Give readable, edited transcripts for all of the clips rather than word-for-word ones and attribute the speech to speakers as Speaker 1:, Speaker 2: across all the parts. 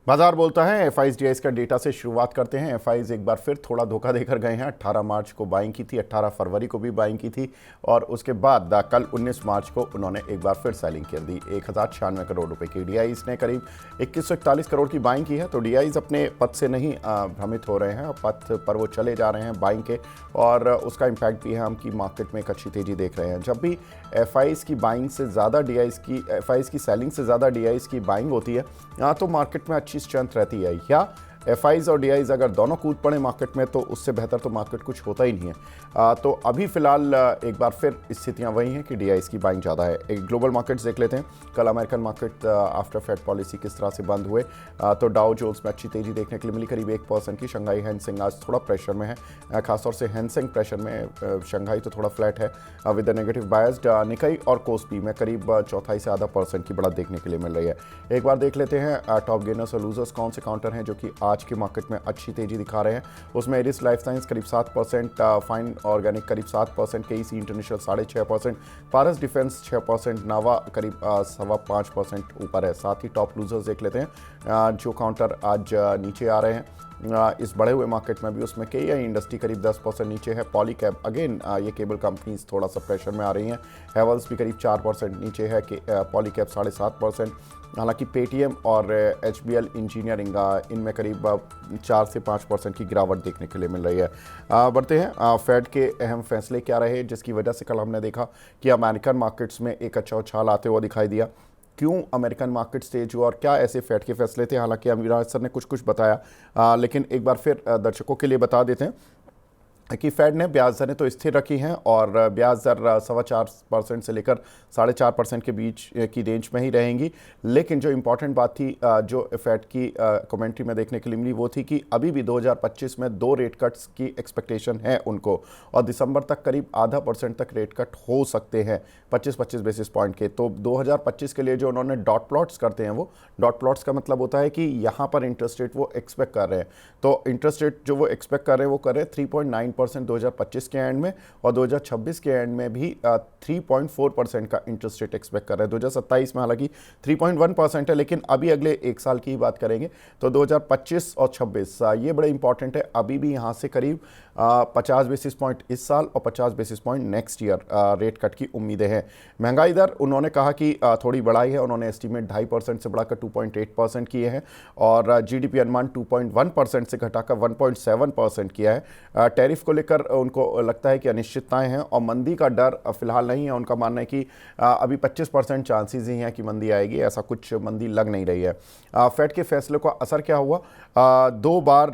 Speaker 1: बाजार बोलता है एफआईज डीआईज का डेटा से शुरुआत करते हैं। एफआईज एक बार फिर थोड़ा धोखा देकर गए हैं। 18 मार्च को बाइंग की थी, 18 फरवरी को भी बाइंग की थी और उसके बाद कल 19 मार्च को उन्होंने एक बार फिर सेलिंग कर दी। 1096 करोड़ रुपए की डीआईज ने करीब 2141 करोड़ की बाइंग की है। तो डीआईज अपने पथ से नहीं भ्रमित हो रहे हैं, पथ पर वो चले जा रहे हैं बाइंग के, और उसका इम्पैक्ट भी है हम की मार्केट में एक अच्छी तेजी देख रहे हैं। जब भी एफआईज की बाइंग से ज़्यादा डीआईज की एफआईज की सेलिंग से ज़्यादा डीआईज की बाइंग होती है तो मार्केट में अच्छी स्ट्रेंथ रहती है। या एफआईज और डीआईज अगर दोनों कूद पड़े मार्केट में तो उससे बेहतर तो मार्केट कुछ होता ही नहीं है। तो अभी फिलहाल एक बार फिर स्थितियां वही हैं कि डीआईज की बाइंग ज़्यादा है। एक ग्लोबल मार्केट्स देख लेते हैं। कल American market after Fed policy किस तरह से बंद हुए, तो डाउ जोन्स में अच्छी तेजी देखने के लिए मिली, करीब 1% की। शंघाई हैंसेंग आज थोड़ा प्रेशर में है, खासतौर से हैंसेंग प्रेशर में, शंघाई तो थोड़ा फ्लैट है विद नेगेटिव बायस्ड। निकाई और कोस्पी में करीब चौथाई से आधा % की बढ़त देखने के लिए मिल रही है। एक बार देख लेते हैं टॉप गेनर्स और लूजर्स कौन से काउंटर हैं जो कि आज के मार्केट में अच्छी तेजी दिखा रहे हैं। उसमें एरिस लाइफ साइंस करीब 7%, फाइन ऑर्गेनिक करीब 7%, केईसी इंटरनेशनल 6.5%, पारस डिफेंस 6%, नावा करीब 5.25% ऊपर है। साथ ही टॉप लूजर्स देख लेते हैं जो काउंटर आज नीचे आ रहे हैं इस बढ़े हुए मार्केट में भी। उसमें केईआई इंडस्ट्री करीब 10% नीचे है। पॉलीकैब अगेन ये केबल कंपनीज थोड़ा सा प्रेशर में आ रही हैं। हेवल्स भी करीब 4% नीचे है, पॉलीकैब 7.5%। हालांकि पेटीएम और एचबीएल इंजीनियरिंग इनमें करीब 4 से 5% की गिरावट देखने के लिए मिल रही है। बढ़ते हैं फेड के अहम फैसले क्या रहे जिसकी वजह से कल हमने देखा कि अमेरिकन मार्केट्स में एक अच्छा उछाल आते हुआ दिखाई दिया। क्यों अमेरिकन मार्केट तेज हुआ और क्या ऐसे फेड के फैसले थे। हालांकि अमीराज सर ने कुछ कुछ बताया, लेकिन एक बार फिर दर्शकों के लिए बता देते हैं कि फेड ने ब्याज दरें तो स्थिर रखी हैं और ब्याज दर 4.25% से लेकर 4.5% के बीच की रेंज में ही रहेंगी। लेकिन जो इम्पॉर्टेंट बात थी जो फेड की कमेंट्री में देखने के लिए मिली वो थी कि अभी भी 2025 में 2 रेट कट्स की एक्सपेक्टेशन है उनको, और दिसंबर तक करीब % तक रेट कट हो सकते हैं 25-25 बेसिस पॉइंट के। तो 2025 के लिए जो उन्होंने डॉट प्लॉट्स करते हैं, वो डॉट प्लॉट्स का मतलब होता है कि यहाँ पर इंटरेस्ट रेट वो एक्सपेक्ट कर रहे हैं। तो इंटरेस्ट रेट जो वो एक्सपेक्ट कर रहे हैं वो कर रहे हैं 3.9% 2025 के एंड में, और 2026 के एंड में भी 3.4% का इंटरेस्ट रेट एक्सपेक्ट कर रहे हैं। 2027 में हालांकि 3.1% है, लेकिन अभी अगले एक साल की ही बात करेंगे तो 2025 और 26 ये बड़े इंपॉर्टेंट है। अभी भी यहाँ से करीब 50 बेसिस पॉइंट इस साल और 50 basis point next year rate cut की उम्मीदें हैं। महंगाई दर उन्होंने कहा कि थोड़ी बढ़ाई है, उन्होंने एस्टीमेट 2.5% से बढ़ाकर 2.8% किए हैं, और जीडीपी अनुमान 2.1% से घटाकर 1.7% किया है। टैरिफ को लेकर उनको लगता है कि अनिश्चितताएं हैं और मंदी का डर फिलहाल नहीं है। उनका मानना है कि अभी 25% चांसेस ही हैं कि मंदी आएगी, ऐसा कुछ मंदी लग नहीं रही है। फेड के फैसले का असर क्या हुआ, 2 बार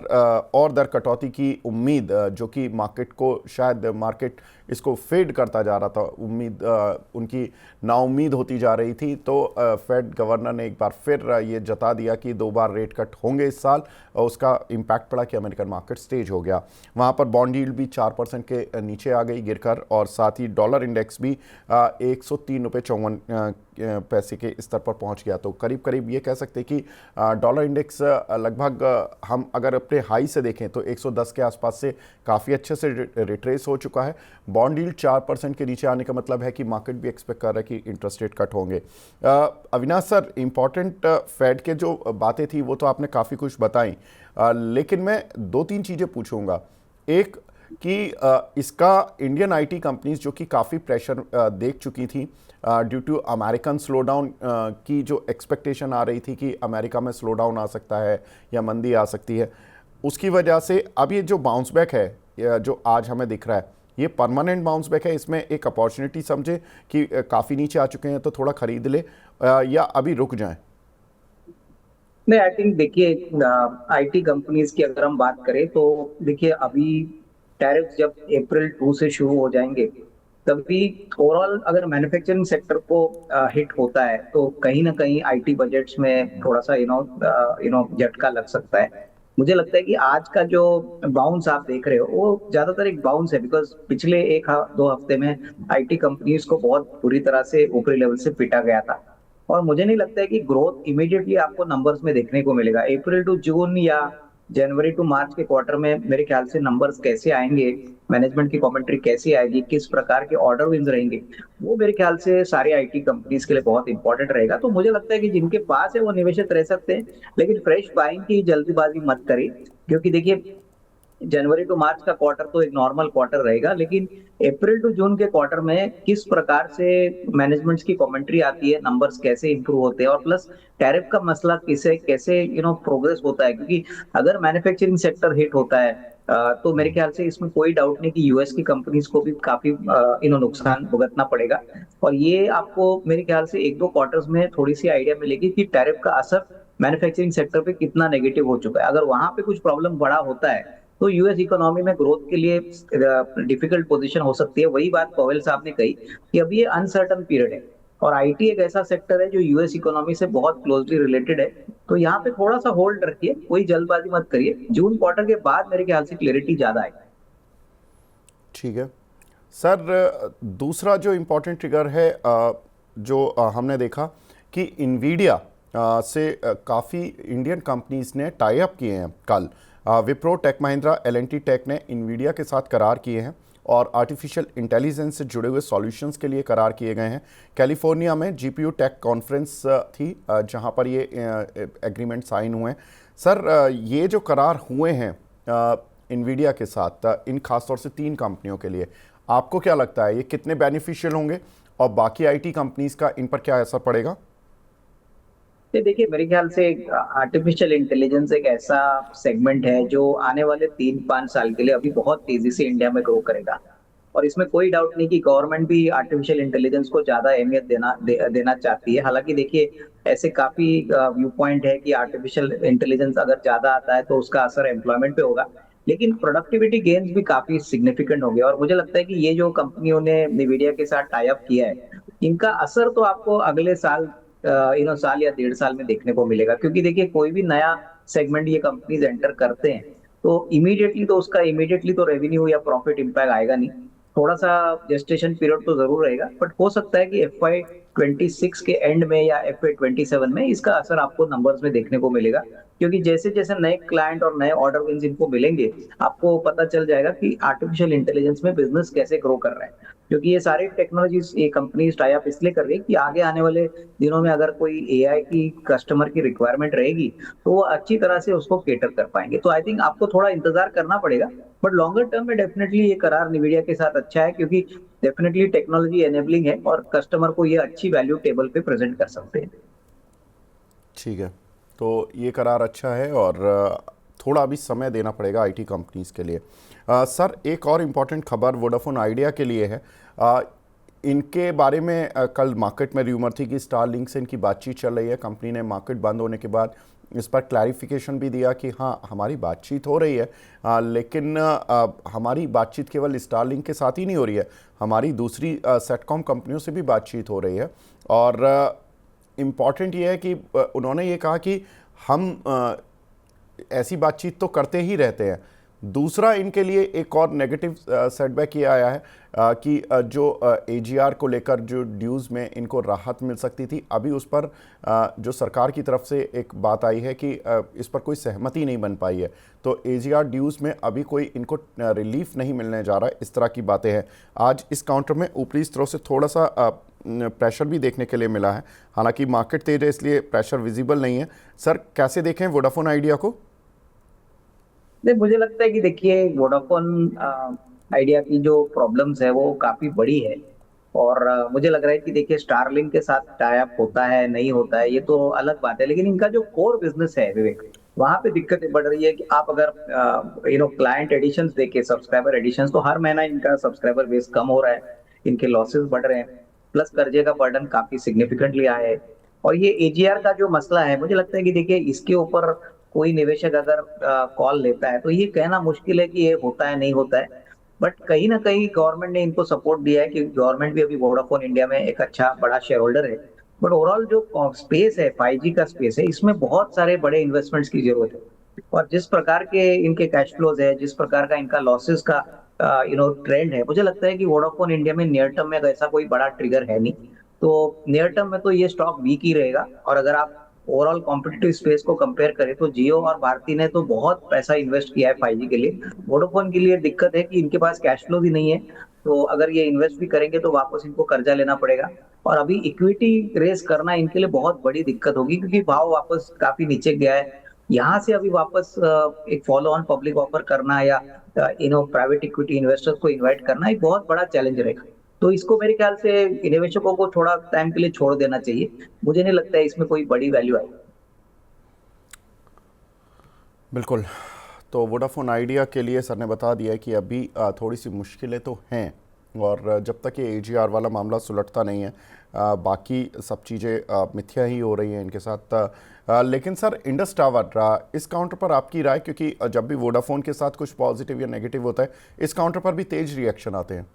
Speaker 1: और दर कटौती की उम्मीद जो कि मार्केट को शायद मार्केट इसको फेड करता जा रहा था, उम्मीद उनकी नाउम्मीद होती जा रही थी। तो फेड गवर्नर ने एक बार फिर ये जता दिया कि 2 बार रेट कट होंगे इस साल, और उसका इम्पैक्ट पड़ा कि अमेरिकन मार्केट तेज हो गया। वहाँ पर बॉन्ड यील्ड भी 4% के नीचे आ गई गिरकर, और साथ ही डॉलर इंडेक्स भी 103.54 पैसे के स्तर पर पहुंच गया। तो करीब करीब ये कह सकते हैं कि डॉलर इंडेक्स लगभग हम अगर अपने हाई से देखें तो 110 के आसपास से काफ़ी अच्छे से रिट्रेस हो चुका है। बॉन्ड यील्ड 4% के नीचे आने का मतलब है कि मार्केट भी एक्सपेक्ट कर रहा है कि इंटरेस्ट रेट कट होंगे। अविनाश सर, इंपॉर्टेंट फेड के जो बातें थी वो तो आपने काफ़ी कुछ बताई, लेकिन मैं 2-3 चीज़ें पूछूंगा। एक कि इसका इंडियन आईटी कंपनीज जो कि काफ़ी प्रेशर देख चुकी थी ड्यू टू अमेरिकन स्लोडाउन की जो एक्सपेक्टेशन आ रही थी कि अमेरिका में स्लोडाउन आ सकता है या मंदी आ सकती है, उसकी वजह से अब ये जो बाउंस बैक है जो आज हमें दिख रहा है ये परमानेंट बाउंस बैक है। इसमें एक अपॉर्चुनिटी समझे कि काफ़ी नीचे आ चुके हैं तो थोड़ा खरीद ले, या अभी रुक जाएं।
Speaker 2: नहीं, आई थिंक देखिए, आईटी कंपनीज की अगर हम बात करें तो देखिए अभी टैरिफ जब अप्रैल 2 से शुरू हो जाएंगे तभी ओवरऑल अगर मैन्युफैक्चरिंग सेक्टर को हिट होता है तो कहीं ना कहीं आईटी बजट्स में थोड़ा सा झटका लग सकता है। मुझे लगता है कि आज का जो बाउंस आप देख रहे हो वो ज्यादातर एक बाउंस है, बिकॉज पिछले 1-2 हफ्ते में आईटी कंपनीज को बहुत बुरी तरह से ऊपरी लेवल से पीटा गया था। और मुझे नहीं लगता है कि ग्रोथ इमीडिएटली आपको नंबर्स में देखने को मिलेगा। अप्रैल टू जून या जनवरी टू मार्च के क्वार्टर में मेरे ख्याल से नंबर्स कैसे आएंगे, मैनेजमेंट की कमेंट्री कैसी आएगी, किस प्रकार के ऑर्डर विन्स रहेंगे, वो मेरे ख्याल से सारी आईटी कंपनीज के लिए बहुत इंपॉर्टेंट रहेगा। तो मुझे लगता है कि जिनके पास है वो निवेशित रह सकते हैं, लेकिन फ्रेश बाइंग की जल्दीबाजी मत करें, क्योंकि देखिए जनवरी टू मार्च का क्वार्टर तो एक नॉर्मल क्वार्टर रहेगा, लेकिन अप्रैल टू जून के क्वार्टर में किस प्रकार से मैनेजमेंट्स की कमेंट्री आती है, नंबर्स कैसे इंप्रूव होते हैं, और प्लस टैरिफ का मसला किसे कैसे प्रोग्रेस होता है, क्योंकि अगर मैन्युफैक्चरिंग सेक्टर हिट होता है तो मेरे ख्याल से इसमें कोई डाउट नहीं कि यूएस की कंपनीज को भी काफी नुकसान भुगतना पड़ेगा। और ये आपको मेरे ख्याल से एक दो क्वार्टर्स में थोड़ी सी आइडिया मिलेगी कि टैरिफ का असर मैन्युफैक्चरिंग सेक्टर पे कितना नेगेटिव हो चुका है। अगर वहां पे कुछ प्रॉब्लम बड़ा होता है तो यूएस इकोनॉमी में ग्रोथ के लिए डिफिकल्ट पोजीशन हो सकती है। वही बात पवेल साहब ने कही कि अभी ये अनसर्टन पीरियड है, और आईटी एक ऐसा सेक्टर है जो यूएस इकोनॉमी से बहुत क्लोजली रिलेटेड है। तो यहाँ पे थोड़ा सा होल्ड रखिए, कोई जल्दबाजी मत करिए, जून क्वार्टर के बाद मेरे ख्याल से क्लियरिटी ज्यादा आएगी।
Speaker 1: ठीक है सर, दूसरा जो इम्पोर्टेंट ट्रिगर है जो हमने देखा कि इन्वीडिया से काफ़ी इंडियन कंपनीज ने टाई अप किए हैं। कल विप्रो, टेक महिंद्रा, एल&टी टेक ने इन्वीडिया के साथ करार किए हैं और आर्टिफिशियल इंटेलिजेंस से जुड़े हुए सॉल्यूशंस के लिए करार किए गए हैं। कैलिफोर्निया में जीपीयू टेक कॉन्फ्रेंस थी जहां पर ये एग्रीमेंट साइन हुए हैं। सर, ये जो करार हुए हैं इन्वीडिया के साथ, इन खासतौर से 3 कंपनियों के लिए, आपको क्या लगता है ये कितने बेनिफिशियल होंगे और बाकी आईटी कंपनीज का इन पर क्या असर पड़ेगा?
Speaker 2: ये देखिए मेरे ख्याल से आर्टिफिशियल इंटेलिजेंस एक ऐसा सेगमेंट है जो आने वाले 3-5 साल के लिए अभी बहुत तेजी से इंडिया में ग्रो करेगा। और इसमें कोई डाउट नहीं कि गवर्नमेंट भी आर्टिफिशियल इंटेलिजेंस को ज्यादा अहमियत देना चाहती है। हालांकि देखिए ऐसे काफी व्यू पॉइंट है कि आर्टिफिशियल इंटेलिजेंस अगर ज्यादा आता है तो उसका असर एम्प्लॉयमेंट पे होगा, लेकिन प्रोडक्टिविटी गेन्स भी काफी सिग्निफिकेंट हो गया। और मुझे लगता है कि ये जो कंपनियों ने निविडिया के साथ टाई अप किया है, इनका असर तो आपको अगले साल साल या 1.5 साल में देखने को मिलेगा। क्योंकि देखिए कोई भी नया सेगमेंट ये कंपनीज एंटर करते हैं तो इमीडिएटली तो रेवेन्यू या प्रॉफिट इंपैक्ट आएगा नहीं, थोड़ा सा जेस्टेशन पीरियड तो जरूर रहेगा। बट हो सकता है कि FY 26 के एंड में या FY 27 में इसका असर आपको नंबर्स में देखने को मिलेगा, क्योंकि जैसे जैसे नए क्लाइंट और नए ऑर्डर विंस इनको मिलेंगे, आपको पता चल जाएगा कि आर्टिफिशियल इंटेलिजेंस में बिजनेस कैसे ग्रो कर रहा है। क्योंकि ये सारी टेक्नोलॉजीज ये कंपनीज टाई अप इसलिए कर रही है कि आगे आने वाले दिनों में अगर कोई एआई की कस्टमर की रिक्वायरमेंट रहेगी तो वो अच्छी तरह से उसको केटर कर पाएंगे। तो आई थिंक आपको थोड़ा इंतजार करना पड़ेगा, बट लॉन्गर टर्म में डेफिनेटली ये करार निविडिया के साथ अच्छा है, क्योंकि डेफिनेटली टेक्नोलॉजी एनेबलिंग है और कस्टमर को ये अच्छी वैल्यू टेबल पे प्रेजेंट कर सकते हैं।
Speaker 1: ठीक है, तो ये करार अच्छा है और थोड़ा अभी समय देना पड़ेगा आईटी कंपनीज के लिए। सर, एक और इम्पॉर्टेंट खबर वोडाफोन आइडिया के लिए है। इनके बारे में कल मार्केट में र्यूमर थी कि स्टारलिंक से इनकी बातचीत चल रही है। कंपनी ने मार्केट बंद होने के बाद इस पर क्लैरिफिकेशन भी दिया कि हाँ, हमारी बातचीत हो रही है, लेकिन हमारी बातचीत केवल स्टारलिंक के साथ ही नहीं हो रही है, हमारी दूसरी सेटकॉम कंपनियों से भी बातचीत हो रही है। और इम्पॉर्टेंट ये है कि उन्होंने ये कहा कि हम ऐसी बातचीत तो करते ही रहते हैं। दूसरा, इनके लिए एक और नेगेटिव सेटबैक ये आया है कि जो एजीआर को लेकर जो ड्यूज़ में इनको राहत मिल सकती थी, अभी उस पर जो सरकार की तरफ से एक बात आई है कि इस पर कोई सहमति नहीं बन पाई है, तो एजीआर ड्यूज़ में अभी कोई इनको रिलीफ नहीं मिलने जा रहा है, इस तरह की बातें हैं। आज इस काउंटर में ऊपरी स्तरों से थोड़ा सा प्रेशर भी देखने के लिए मिला है, हालांकि मार्केट तेज है इसलिए प्रेशर विजिबल नहीं है। सर, कैसे देखें वोडाफोन आइडिया को?
Speaker 2: नहीं, मुझे लगता है कि देखिए वोडाफोन आइडिया की जो प्रॉब्लम्स है वो काफी बड़ी है। और मुझे लग रहा है कि देखिए स्टारलिंक के साथ टाई अप होता है नहीं होता है ये तो अलग बात है, लेकिन इनका जो कोर बिजनेस है विवेक, वहां पे दिक्कतें बढ़ रही है कि आप अगर क्लाइंट एडिशंस देखे, सब्सक्राइबर एडिशंस, तो हर महीना इनका सब्सक्राइबर बेस कम हो रहा है, इनके लॉसेस बढ़ रहे हैं, प्लस कर्जे का बर्डन काफी सिग्निफिकेंटली आया है। और ये एजीआर का जो मसला है, मुझे लगता है कि देखिए इसके ऊपर कोई निवेशक अगर कॉल लेता है तो ये कहना मुश्किल है कि ये होता है नहीं होता है। बट कहीं ना कहीं गवर्नमेंट ने इनको सपोर्ट दिया है कि गवर्नमेंट भी अभी वोडाफोन इंडिया में एक अच्छा बड़ा शेयर होल्डर है। बट ओवरऑल जो स्पेस है, 5G का स्पेस है, इसमें बहुत सारे बड़े इन्वेस्टमेंट्स की जरूरत है। और जिस प्रकार के इनके कैश फ्लोज है, जिस प्रकार का इनका लॉसेस का ट्रेंड है, मुझे लगता है कि वोडाफोन इंडिया में नियर टर्म में ऐसा कोई बड़ा ट्रिगर है नहीं। तो नियर टर्म में तो ये स्टॉक वीक ही रहेगा। और अगर आप ओवरऑल कॉम्पिटिटिव स्पेस को कंपेयर करें तो जियो और भारती ने तो बहुत पैसा इन्वेस्ट किया है 5G के लिए। वोडाफोन के लिए दिक्कत है कि इनके पास कैश फ्लो भी नहीं है, तो अगर ये इन्वेस्ट भी करेंगे तो वापस इनको कर्जा लेना पड़ेगा। और अभी इक्विटी रेस करना इनके लिए बहुत बड़ी दिक्कत होगी, क्योंकि भाव वापस काफी नीचे गया है। यहाँ से अभी वापस एक फॉलो ऑन पब्लिक ऑफर करना या प्राइवेट इक्विटी इन्वेस्टर्स को इन्वाइट करना एक बहुत बड़ा चैलेंज रहेगा। तो इसको मेरे ख्याल से निवेशकों को थोड़ा टाइम के लिए छोड़ देना चाहिए। मुझे नहीं लगता है इसमें कोई बड़ी वैल्यू आएगी।
Speaker 1: बिल्कुल। तो वोडाफोन आइडिया के लिए सर ने बता दिया है कि अभी थोड़ी सी मुश्किलें तो हैं, और जब तक ये AGR वाला मामला सुलटता नहीं है बाकी सब चीज़ें मिथ्या ही हो रही हैं इनके साथ। लेकिन सर इंडस टावर, इस काउंटर पर आपकी राय, क्योंकि जब भी वोडाफोन के साथ कुछ पॉजिटिव या नेगेटिव होता है इस काउंटर पर भी तेज रिएक्शन आते हैं।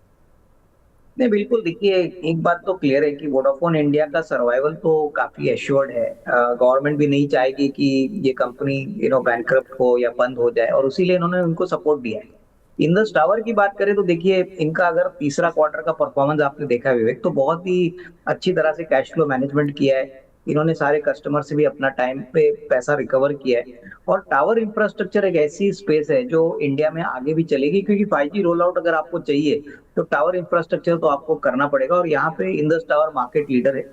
Speaker 2: नहीं, बिल्कुल। देखिए, एक बात तो क्लियर है कि वोडाफोन इंडिया का सर्वाइवल तो काफी एश्योर्ड है। गवर्नमेंट भी नहीं चाहेगी कि ये कंपनी बैंकरप्ट हो या बंद हो जाए, और उसीलिए इन्होंने उनको सपोर्ट दिया है। इंडस टावर की बात करें तो देखिए, इनका अगर तीसरा क्वार्टर का परफॉर्मेंस आपने देखा है विवेक, तो बहुत ही अच्छी तरह से कैश फ्लो मैनेजमेंट किया है। इन्होंने सारे कस्टमर से भी अपना टाइम पे पैसा रिकवर किया है। और टावर इंफ्रास्ट्रक्चर एक ऐसी स्पेस है जो इंडिया में आगे भी चलेगी, क्योंकि 5G रोल आउट अगर आपको चाहिए तो टावर इंफ्रास्ट्रक्चर तो आपको करना पड़ेगा, और यहाँ पे इंडस टावर मार्केट लीडर है।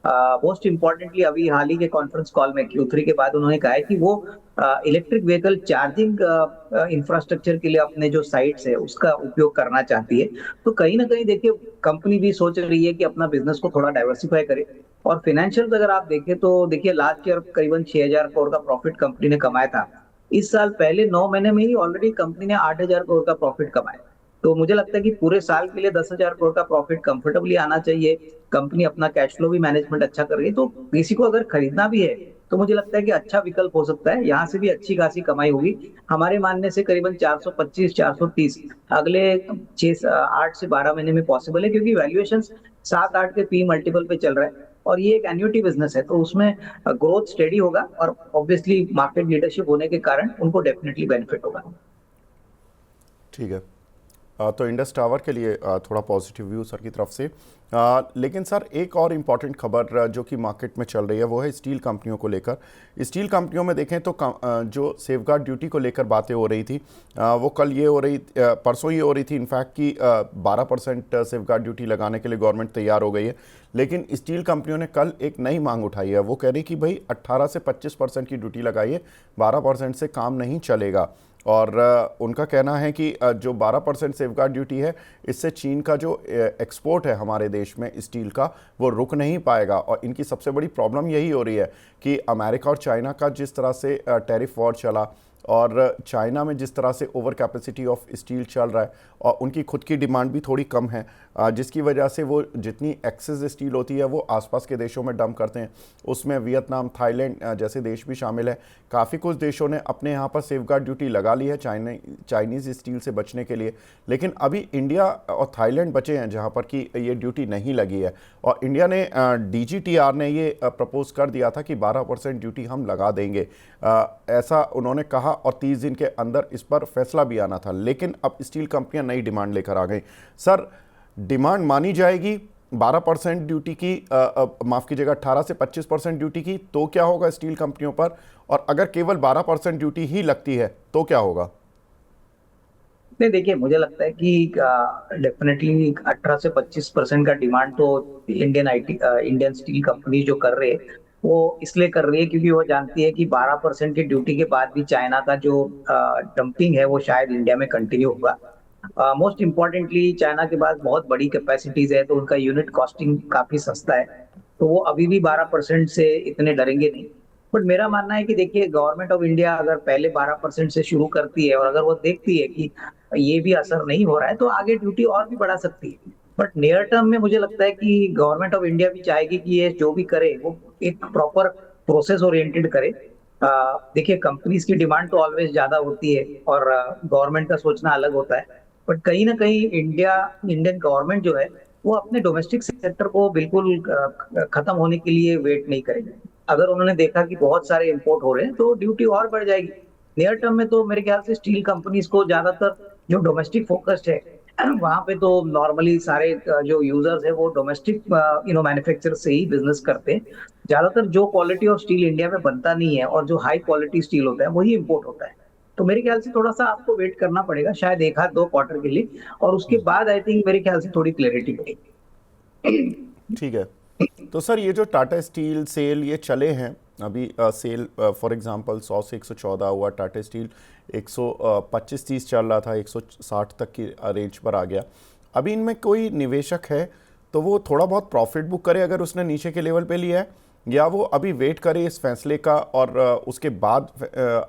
Speaker 2: मोस्ट इम्पोर्टेंटली अभी हाल ही के कॉन्फ्रेंस कॉल में Q3 के बाद उन्होंने कहा है कि वो इलेक्ट्रिक व्हीकल चार्जिंग इंफ्रास्ट्रक्चर के लिए अपने जो साइट्स है उसका उपयोग करना चाहती है। तो कहीं ना कहीं देखिए, कंपनी भी सोच रही है कि अपना बिजनेस को थोड़ा डाइवर्सिफाई करे। और फाइनेंशियल्स अगर आप देखें तो देखिए, लास्ट ईयर करीबन 6,000 करोड़ का प्रॉफिट कंपनी ने कमाया था। इस साल पहले 9 महीने में ही ऑलरेडी कंपनी ने 8,000 करोड़ का प्रॉफिट कमाया। तो मुझे लगता है कि पूरे साल के लिए 10,000 करोड़ का प्रॉफिट कंफर्टेबली आना चाहिए। कंपनी अपना कैश फ्लो भी मैनेजमेंट अच्छा कर रही है, तो किसी को अगर खरीदना भी है तो मुझे लगता है कि अच्छा विकल्प हो सकता है। यहाँ से भी अच्छी खासी कमाई होगी। हमारे मानने से करीबन 425 430 अगले 8 से 12 महीने में पॉसिबल है, क्योंकि वैल्यूएशन 7-8 के पी मल्टीपल पे चल रहा है। और ये एक एन्युटी बिजनेस है, तो उसमें ग्रोथ स्टेडी होगा, और ऑब्वियसली मार्केट लीडरशिप होने के कारण उनको डेफिनेटली बेनिफिट होगा।
Speaker 1: ठीक है। तो इंडस टावर के लिए थोड़ा पॉजिटिव व्यू सर की तरफ से। लेकिन सर एक और इम्पॉर्टेंट खबर जो कि मार्केट में चल रही है वो है स्टील कंपनियों को लेकर। स्टील कंपनियों में देखें तो जो सेफगार्ड ड्यूटी को लेकर बातें हो रही थी वो कल ये हो रही, परसों ये हो रही थी इनफैक्ट कि 12% सेफगार्ड ड्यूटी लगाने के लिए गवर्नमेंट तैयार हो गई है। लेकिन स्टील कंपनियों ने कल एक नई मांग उठाई है। वो कह रही कि भाई 18 से 25% की ड्यूटी लगाइए, 12% से काम नहीं चलेगा। और उनका कहना है कि जो 12% सेफगार्ड ड्यूटी है इससे चीन का जो एक्सपोर्ट है हमारे देश में स्टील का वो रुक नहीं पाएगा। और इनकी सबसे बड़ी प्रॉब्लम यही हो रही है कि अमेरिका और चाइना का जिस तरह से टैरिफ वॉर चला, और चाइना में जिस तरह से ओवर कैपेसिटी ऑफ स्टील चल रहा है, और उनकी खुद की डिमांड भी थोड़ी कम है, जिसकी वजह से वो जितनी एक्सेस स्टील होती है वो आसपास के देशों में डंप करते हैं। उसमें वियतनाम, थाईलैंड जैसे देश भी शामिल है। काफ़ी कुछ देशों ने अपने यहाँ पर सेफगार्ड ड्यूटी लगा ली है चाइनीज़ स्टील से बचने के लिए। लेकिन अभी इंडिया और थाईलैंड बचे हैं जहाँ पर कि ये ड्यूटी नहीं लगी है। और इंडिया ने DGTR ने ये प्रपोज कर दिया था कि 12% ड्यूटी हम लगा देंगे, ऐसा उन्होंने कहा, और 30 दिन के अंदर इस पर फैसला भी आना था। लेकिन अब स्टील कंपनियां नई डिमांड लेकर आ गई। सर डिमांड मानी जाएगी 12% ड्यूटी की, माफ़ कीजिएगा 18 से 25% ड्यूटी की, तो क्या होगा स्टील कंपनियों पर? और अगर केवल 12% ड्यूटी ही लगती है तो क्या होगा?
Speaker 2: नहीं, देखिए, मुझे लगता है कि डेफिनेटली 18 से 25% का डिमांड तो इंडियन स्टील कंपनी जो कर रहे हैं वो इसलिए कर रही है क्योंकि वो जानती है कि 12% की ड्यूटी के बाद भी चाइना का जो डंपिंग है वो शायद इंडिया में कंटिन्यू होगा। मोस्ट इम्पोर्टेंटली चाइना के पास बहुत बड़ी कैपेसिटीज है, तो उनका यूनिट कॉस्टिंग काफी सस्ता है। तो वो अभी भी 12% से इतने डरेंगे नहीं। बट मेरा मानना है कि देखिए, गवर्नमेंट ऑफ इंडिया अगर पहले 12% से शुरू करती है और अगर वो देखती है कि ये भी असर नहीं हो रहा है तो आगे ड्यूटी और भी बढ़ा सकती है। बट नियर टर्म में मुझे लगता है कि गवर्नमेंट ऑफ इंडिया भी चाहेगी कि ये जो भी करे वो एक प्रॉपर प्रोसेस ओरिएंटेड करे। देखिए, कंपनीज की डिमांड तो ऑलवेज ज्यादा होती है और गवर्नमेंट का सोचना अलग होता है। बट कहीं ना कहीं इंडियन गवर्नमेंट जो है वो अपने डोमेस्टिक सेक्टर को बिल्कुल खत्म होने के लिए वेट नहीं करेगी। अगर उन्होंने देखा कि बहुत सारे इंपोर्ट हो रहे हैं तो ड्यूटी और बढ़ जाएगी। नियर टर्म में तो मेरे ख्याल से स्टील कंपनीज को ज्यादातर जो डोमेस्टिक फोकस्ड है वहां पे तो नॉर्मली सारे जो यूजर्स है वो डोमेस्टिक मैन्युफैक्चर से ही बिजनेस करते हैं। ज्यादातर जो क्वालिटी ऑफ स्टील इंडिया में बनता नहीं है और जो हाई क्वालिटी स्टील होता है वही इंपोर्ट होता है। तो मेरे ख्याल से थोड़ा सा आपको वेट करना पड़ेगा, शायद एक आध दो क्वार्टर के लिए, और उसके बाद आई थिंक मेरे ख्याल से थोड़ी क्लैरिटी मिलेगी।
Speaker 1: ठीक है। तो सर ये जो टाटा स्टील सेल ये चले हैं अभी, सेल फॉर एग्जांपल 100 से 114 हुआ, टाटा स्टील 125-30 चल रहा था, 160 तक की रेंज पर आ गया। अभी इनमें कोई निवेशक है तो वो थोड़ा बहुत प्रॉफिट बुक करे अगर उसने नीचे के लेवल पे लिया है, या वो अभी वेट करे इस फैसले का और उसके बाद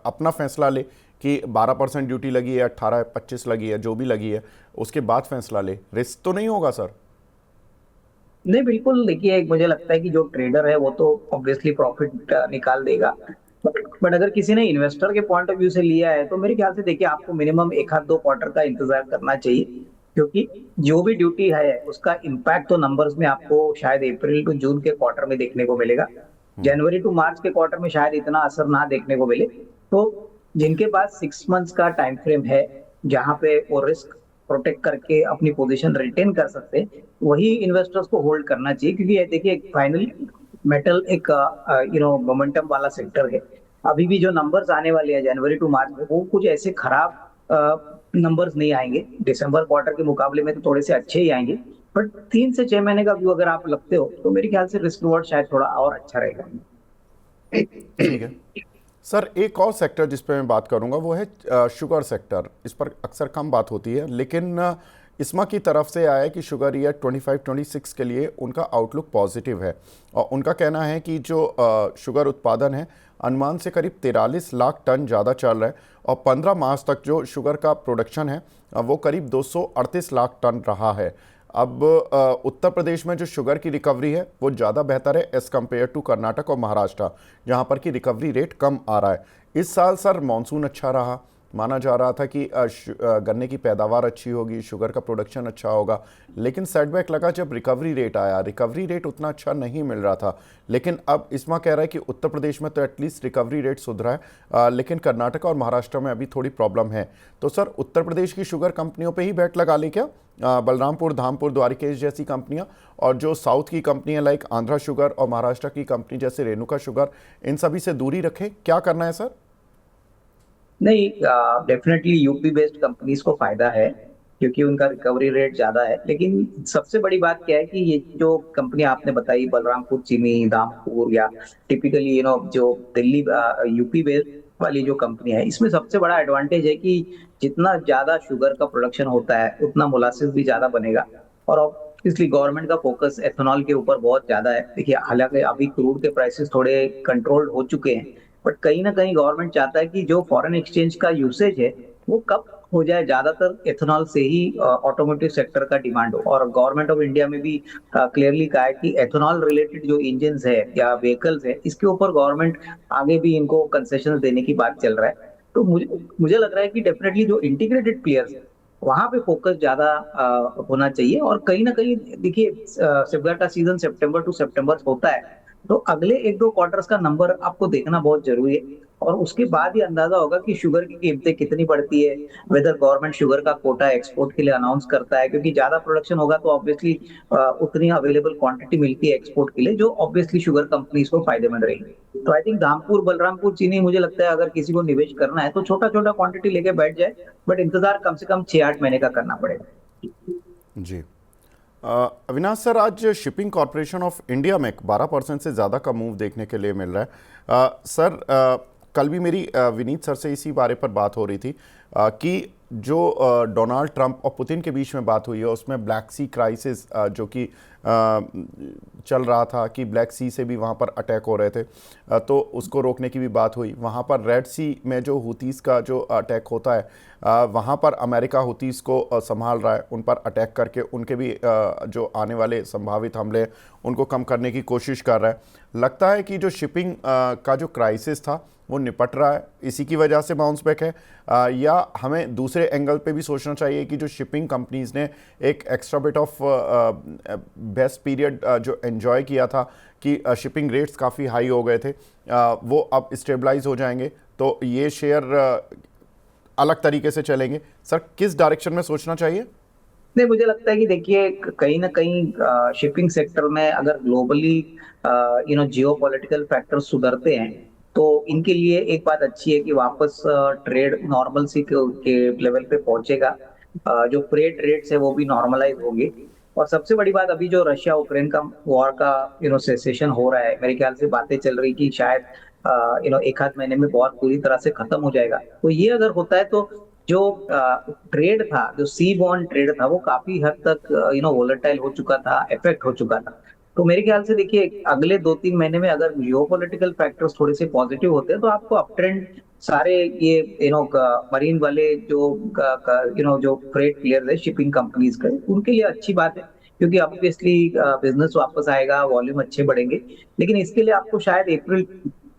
Speaker 1: अपना फैसला ले कि 12% ड्यूटी लगी है, 18-25 लगी है, जो भी लगी है, उसके बाद फैसला ले। रिस्क तो नहीं होगा सर?
Speaker 2: नहीं बिल्कुल, देखिए मुझे लगता है कि जो ट्रेडर है वो तो ऑब्वियसली प्रॉफिट निकाल देगा। बट अगर किसी ने इन्वेस्टर के पॉइंट ऑफ व्यू से लिया है तो मेरे ख्याल से देखिए आपको मिनिमम एक आध दो क्वार्टर का इंतजार करना चाहिए, क्योंकि जो भी ड्यूटी है उसका इम्पैक्ट तो नंबर्स में आपको शायद अप्रैल टू जून के क्वार्टर में देखने को मिलेगा। जनवरी टू मार्च के क्वार्टर में शायद इतना असर ना देखने को मिले। तो जिनके पास 6 मंथ्स का टाइम फ्रेम है जहां पे वो रिस्क प्रोटेक्ट करके अपनी पोजीशन रिटेन कर सकते हैं, वही इन्वेस्टर्स को होल्ड करना चाहिए, क्योंकि ये देखिए फाइनली मेटल एक मोमेंटम वाला सेक्टर है। अभी भी जो नंबर्स आने वाले हैं जनवरी टू मार्च में वो कुछ ऐसे खराब नंबर्स नहीं आएंगे, दिसंबर क्वार्टर के मुकाबले में तो थोड़े से अच्छे ही आएंगे। बट 3 से 6 महीने का व्यू अगर आप लगते हो तो मेरे ख्याल से रिस्क रिवॉर्ड शायद थोड़ा और अच्छा रहेगा।
Speaker 1: ठीक है सर। एक और सेक्टर जिस पे मैं बात करूंगा वो है शुगर सेक्टर। इस पर अक्सर कम बात होती है, लेकिन इस्मा की तरफ से आया है कि शुगर ईयर 25-26 के लिए उनका आउटलुक पॉजिटिव है, और उनका कहना है कि जो शुगर उत्पादन है अनुमान से करीब 43 लाख टन ज़्यादा चल रहा है, और 15 मार्च तक जो शुगर का प्रोडक्शन है वो करीब 238 लाख टन रहा है। अब उत्तर प्रदेश में जो शुगर की रिकवरी है वो ज़्यादा बेहतर है एज़ कम्पेयर टू कर्नाटक और महाराष्ट्र, जहाँ पर कि रिकवरी रेट कम आ रहा है। इस साल सर मानसून अच्छा रहा, माना जा रहा था कि गन्ने की पैदावार अच्छी होगी, शुगर का प्रोडक्शन अच्छा होगा, लेकिन सेटबैक लगा जब रिकवरी रेट आया। रिकवरी रेट उतना अच्छा नहीं मिल रहा था, लेकिन अब इसमें कह रहा है कि उत्तर प्रदेश में तो एटलीस्ट रिकवरी रेट सुधरा है, लेकिन कर्नाटक और महाराष्ट्र में अभी थोड़ी प्रॉब्लम है। तो सर उत्तर प्रदेश की शुगर कंपनियों पर ही बैट लगा ले क्या, बलरामपुर, धामपुर, द्वारिकेश जैसी कंपनियां, और जो साउथ की कंपनियां लाइक आंध्रा शुगर और महाराष्ट्र की कंपनी जैसे रेणुका शुगर, इन सभी से दूरी रखें? क्या करना है सर?
Speaker 2: नहीं, डेफिनेटली यूपी बेस्ड कंपनीज को फायदा है क्योंकि उनका रिकवरी रेट ज्यादा है। लेकिन सबसे बड़ी बात क्या है कि ये जो कंपनी आपने बताई बलरामपुर चीनी, दामपुर, या टिपिकली जो दिल्ली यूपी बेस्ड वाली जो कंपनी है, इसमें सबसे बड़ा एडवांटेज है कि जितना ज्यादा शुगर का प्रोडक्शन होता है उतना मोलासिस भी ज्यादा बनेगा। और इसलिए गवर्नमेंट का फोकस एथेनॉल के ऊपर बहुत ज्यादा है। देखिए हालांकि अभी क्रूड के प्राइसेस थोड़े कंट्रोल्ड हो चुके हैं, बट कहीं ना कहीं गवर्नमेंट चाहता है कि जो फॉरेन एक्सचेंज का यूसेज है वो कब हो जाए, ज्यादातर एथेनॉल से ही ऑटोमोटिव सेक्टर का डिमांड हो। और गवर्नमेंट ऑफ इंडिया में भी क्लियरली कहा है कि एथेनॉल रिलेटेड जो इंजन है या व्हीकल्स है इसके ऊपर गवर्नमेंट आगे भी इनको कंसेशन देने की बात चल रहा है। तो मुझे मुझे लग रहा है कि डेफिनेटली जो इंटीग्रेटेड प्लेयर्स है वहां पे फोकस ज्यादा होना चाहिए। और कहीं ना कहीं देखिए सिपगा का सीजन सितंबर टू सितंबर होता है, तो अगले एक दो क्वार्टर्स का नंबर आपको देखना बहुत जरूरी है, और उसके बाद ही अंदाजा होगा कि शुगर की कीमतें कितनी बढ़ती है, वेदर गवर्नमेंट शुगर का कोटा एक्सपोर्ट के लिए अनाउंस करता है, क्योंकि ज्यादा प्रोडक्शन होगा तो ऑब्वियसली उतनी अवेलेबल क्वांटिटी मिलती है एक्सपोर्ट के लिए, जो ऑब्वियसली शुगर कंपनीज को फायदेमंद रहेगी। तो आई थिंक धामपुर, बलरामपुर चीनी, मुझे लगता है अगर किसी को निवेश करना है तो छोटा छोटा क्वांटिटी लेके बैठ जाए, बट इंतजार कम से कम 6-8 महीने का करना पड़ेगा।
Speaker 1: जी। अविनाश सर, आज शिपिंग कॉरपोरेशन ऑफ इंडिया में 12% से ज़्यादा का मूव देखने के लिए मिल रहा है। सर कल भी मेरी विनीत सर से इसी बारे पर बात हो रही थी कि जो डोनाल्ड ट्रंप और पुतिन के बीच में बात हुई है उसमें ब्लैक सी क्राइसिस जो कि चल रहा था कि ब्लैक सी से भी वहाँ पर अटैक हो रहे थे, तो उसको रोकने की भी बात हुई। वहाँ पर रेड सी में जो हुतीस का जो अटैक होता है वहाँ पर अमेरिका हुतीस को संभाल रहा है, उन पर अटैक करके उनके भी जो आने वाले संभावित हमले उनको कम करने की कोशिश कर रहा है। लगता है कि जो शिपिंग का जो क्राइसिस था वो निपट रहा है, इसी की वजह से बाउंस बैक है, या हमें दूसरे एंगल पे भी सोचना चाहिए कि जो शिपिंग कंपनीज ने एक extra bit of best period जो एंजॉय किया था कि शिपिंग रेट्स काफ़ी हाई हो गए थे, वो अब स्टेबलाइज हो जाएंगे तो ये शेयर अलग तरीके से चलेंगे। सर किस डायरेक्शन में सोचना चाहिए?
Speaker 2: नहीं, मुझे लगता है कि देखिए कहीं ना कहीं शिपिंग सेक्टर में अगर ग्लोबली जियो पॉलिटिकल फैक्टर्स सुधरते हैं तो इनके लिए एक बात अच्छी है कि वापस ट्रेड नॉर्मल सी के लेवल पे पहुंचेगा। जो फ्रेट रेट्स है वो भी नॉर्मलाइज होंगे। और सबसे बड़ी बात, अभी जो रशिया यूक्रेन का वॉर का सेसेशन हो रहा है, मेरे ख्याल से बातें चल रही कि शायद एक आध महीने में वॉर पूरी तरह से खत्म हो जाएगा। तो ये अगर होता है तो जो ट्रेड था, जो सी बॉन्ड ट्रेड था, वो काफी हद तक वोलेटाइल हो चुका था, इफेक्ट हो चुका था। तो मेरे ख्याल से देखिए अगले 2-3 महीने में अगर जियोपॉलिटिकल फैक्टर्स थोड़े से पॉजिटिव होते हैं तो आपको अप ट्रेंड सारे ये मरीन वाले जो फ्रेट प्लेयर्स है, शिपिंग कंपनीज का, उनके लिए अच्छी बात है। क्योंकि ऑब्वियसली बिजनेस वापस आएगा, वॉल्यूम अच्छे बढ़ेंगे। लेकिन इसके लिए आपको शायद अप्रैल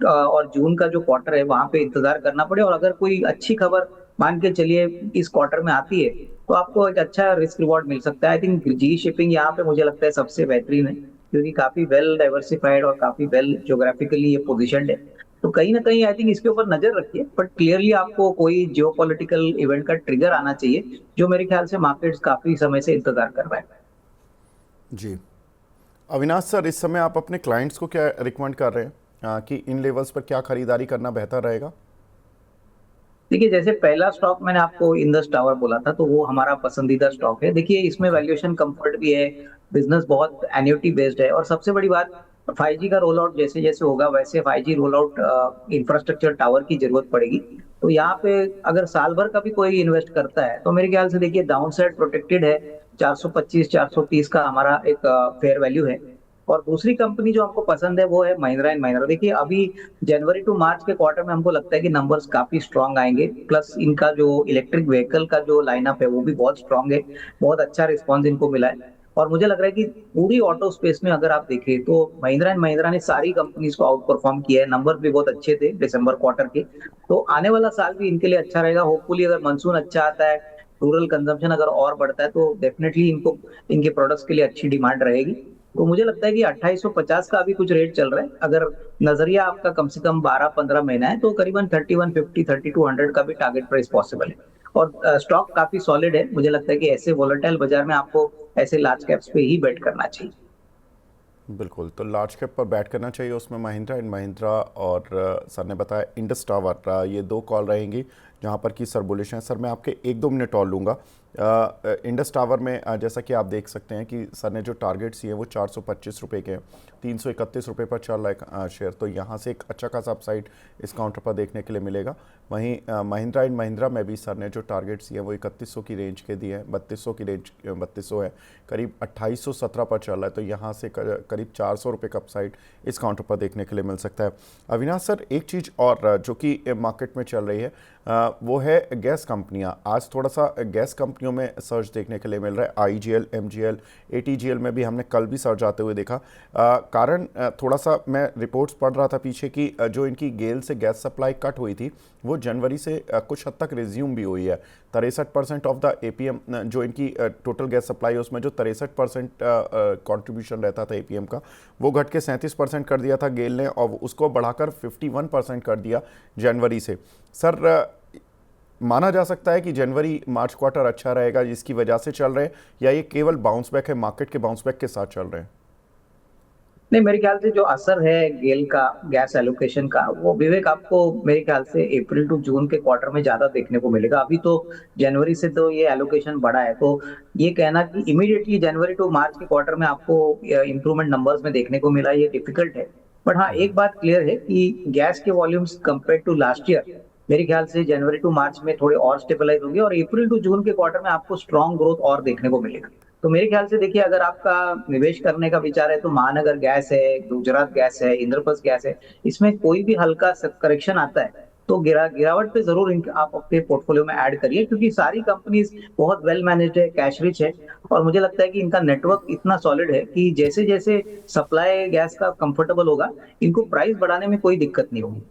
Speaker 2: और जून का जो क्वार्टर है वहां पे इंतजार करना पड़े। और अगर कोई अच्छी खबर मान के चलिए इस क्वार्टर में आती है तो आपको एक अच्छा रिस्क रिवॉर्ड मिल सकता है। आई थिंक जी शिपिंग यहाँ पे मुझे लगता है सबसे बेहतरीन है, क्योंकि काफी वेल डाइवर्सिफाइड और काफी वेल ज्योग्राफिकली ये पोजिशनड है। तो कहीं ना कहीं आई थिंक इसके ऊपर नजर रखिए, बट क्लियरली आपको कोई जियोपॉलिटिकल इवेंट का ट्रिगर आना चाहिए, जो मेरे ख्याल से मार्केट्स काफी समय से इंतजार कर रहा है।
Speaker 1: जी अविनाश सर, इस समय आप अपने क्लाइंट्स को क्या रिकमेंड कर रहे हैं कि इन लेवल्स पर क्या खरीदारी करना बेहतर रहेगा?
Speaker 2: देखिए, जैसे पहला स्टॉक मैंने आपको इंडस टावर बोला था, तो वो हमारा पसंदीदा स्टॉक है। देखिए इसमें
Speaker 1: ओके।
Speaker 2: वैल्यूएशन कंफर्ट भी है, बिजनेस बहुत एन्युटी बेस्ड है, और सबसे बड़ी बात 5G का रोल आउट जैसे जैसे होगा वैसे 5G roll out infrastructure tower की जरूरत पड़ेगी। तो यहाँ पे अगर साल भर का भी कोई इन्वेस्ट करता है तो मेरे ख्याल से देखिए डाउन साइड प्रोटेक्टेड है। 425-430 का हमारा एक फेयर वैल्यू है। और दूसरी कंपनी जो हमको पसंद है वो है महिंद्रा एंड महिंद्रा। देखिए अभी जनवरी टू मार्च के क्वार्टर में हमको लगता है कि नंबर्स काफी स्ट्रांग आएंगे, प्लस इनका जो इलेक्ट्रिक व्हीकल का जो लाइनअप है वो भी बहुत स्ट्रांग है। बहुत अच्छा रिस्पॉन्स इनको मिला है। और मुझे लग रहा है कि पूरी ऑटो स्पेस में अगर आप देखें तो महिंद्रा एंड महिंद्रा ने सारी कंपनीज को आउट परफॉर्म किया है। नंबर भी बहुत अच्छे थे दिसंबर क्वार्टर के। तो आने वाला साल भी इनके लिए अच्छा रहेगा। होपफुली अगर मानसून अच्छा आता है, रूरल कंजम्पशन अगर और बढ़ता है, तो डेफिनेटली इनको इनके प्रोडक्ट्स के लिए अच्छी डिमांड रहेगी। तो मुझे लगता है कि 2850 का अभी कुछ रेट चल रहा है। अगर नजरिया आपका कम से कम 12-15 महीना है तो करीबन 3150 3200 का भी टारगेट प्राइस पॉसिबल है। और स्टॉक काफी सॉलिड है। मुझे लगता है कि ऐसे वोलेटाइल बाजार में आपको ऐसे लार्ज कैप्स पे ही बेट करना चाहिए।
Speaker 1: बिल्कुल, तो लार्ज कैप पर बैट करना चाहिए, उसमें महिंद्रा एंड महिंद्रा और सर ने बताया इंडस टावर, ये दो कॉल रहेंगी जहां पर कि सर बुलिश हैं। सर मैं आपके 1-2 मिनट और लूँगा। इंडस टावर में जैसा कि आप देख सकते हैं कि सर ने जो टारगेट्स दिए वो 425 रुपये के हैं, 331 रुपये पर चल रहा है शेयर, तो यहाँ से एक अच्छा खासा अपसाइड इस काउंटर पर देखने के लिए मिलेगा। वहीं महिंद्रा एंड महिंद्रा में भी सर ने जो टारगेट्स दिए वो 3100 की रेंज के दिए हैं, 3200 की रेंज, 3200 है, करीब 2817 पर चल रहा है, तो यहाँ से करीब 400 रुपये का अपसाइड इस काउंटर पर देखने के लिए मिल सकता है। अविनाश सर, एक चीज़ और जो कि मार्केट में चल रही है वो है गैस कंपनियां। आज थोड़ा सा गैस कंपनियों में सर्च देखने के लिए मिल रहा है। आईजीएल, एमजीएल, एटीजीएल में भी हमने कल भी सर्च आते हुए देखा। कारण थोड़ा सा मैं रिपोर्ट्स पढ़ रहा था पीछे की जो इनकी गेल से गैस सप्लाई कट हुई थी वो जनवरी से कुछ हद तक रिज्यूम भी हुई है। 63% ऑफ द एपीएम जो इनकी टोटल गैस सप्लाई है उसमें जो 63% कॉन्ट्रीब्यूशन रहता था एपीएम का, वो घट के 37% कर दिया था गेल ने, और उसको बढ़ाकर 51% कर दिया जनवरी से। सर माना जा सकता है कि जनवरी मार्च क्वार्टर अच्छा रहेगा जिसकी वजह से चल रहे हैं, या ये केवल बाउंस बैक है, मार्केट के बाउंस बैक के साथ चल रहे हैं?
Speaker 2: नहीं, मेरे ख्याल से जो असर है गेल का गैस एलोकेशन का, वो विवेक आपको मेरे ख्याल से अप्रैल टू जून के क्वार्टर में ज्यादा देखने को मिलेगा। अभी तो जनवरी से तो ये एलोकेशन बढ़ा है, तो ये कहना कि इमीडिएटली जनवरी टू मार्च के क्वार्टर में आपको इंप्रूवमेंट नंबर्स में देखने को मिला, ये डिफिकल्ट है। बट हाँ, एक बात क्लियर है कि गैस के volumes compare to last year मेरे ख्याल से जनवरी टू मार्च में थोड़े और स्टेबलाइज होंगे, और अप्रैल टू जून के क्वार्टर में आपको स्ट्रॉन्ग ग्रोथ और देखने को मिलेगा। तो मेरे ख्याल से देखिए, अगर आपका निवेश करने का विचार है तो महानगर गैस है, गुजरात गैस है, इंद्रप्रस्थ गैस है, इसमें कोई भी हल्का करेक्शन आता है तो गिरावट पे जरूर आप अपने पोर्टफोलियो में ऐड करिए, क्योंकि सारी कंपनीज बहुत वेल मैनेज्ड है, कैश रिच है। और मुझे लगता है कि इनका नेटवर्क इतना सॉलिड है कि जैसे जैसे सप्लाई गैस का कंफर्टेबल होगा, इनको प्राइस बढ़ाने में कोई दिक्कत नहीं होगी।